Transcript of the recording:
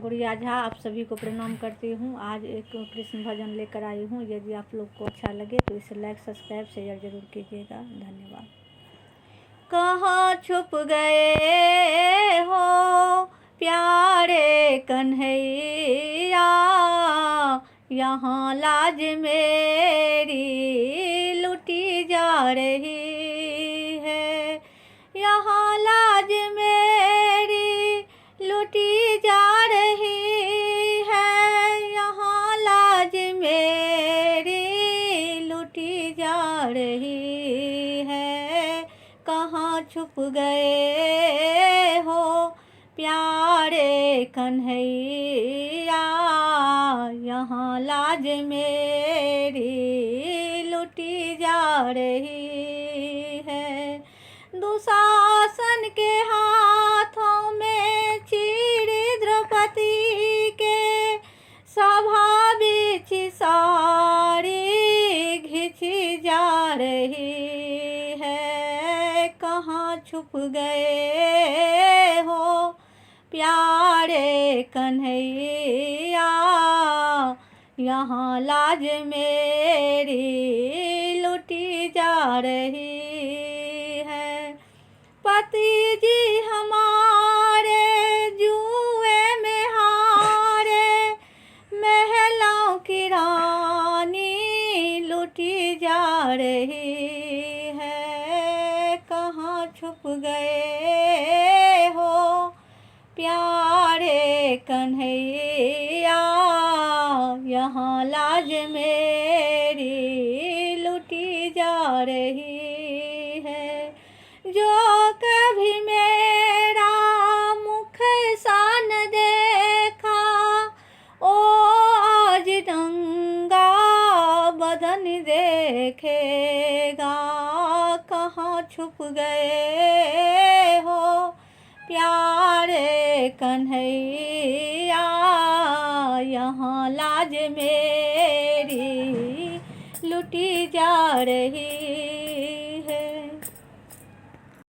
गुड़िया झा आप सभी को प्रणाम करती हूँ। आज एक कृष्ण भजन लेकर आई हूँ। यदि आप लोग को अच्छा लगे तो इसे लाइक सब्सक्राइब शेयर जरूर कीजिएगा। धन्यवाद। कहाँ छुप गए हो प्यारे कन्हैया, यहाँ लाज मेरी लुटी जा रही है। यहाँ लाज मेरी लुटी जा रही है। यहाँ लाज मेरी लुटी जा रही है। कहाँ छुप गए हो प्यारे कन्हैया, यहाँ लाज मेरी लुटी जा रही है। दुशासन के हाथों में चीरी द्रौपदी के सभा बीच सारी घिंची जा रही है। कहाँ छुप गए हो प्यारे कन्हैया, यहाँ लाज मेरी लुटी जा रही है। पति जी हमारे जुए में हारे, महलों की रानी लुटी जा रही है। कहाँ छुप गए हो प्यारे कन्हैया, यहाँ लाज मेरी लुटी जा रही है। जो कभी मेरा मुख सान देखा, ओ आज नंगा बदन देखेगा। कहाँ छुप गए हो प्यारे कन्हैया, यहाँ लाज मेरी लुटी जा रही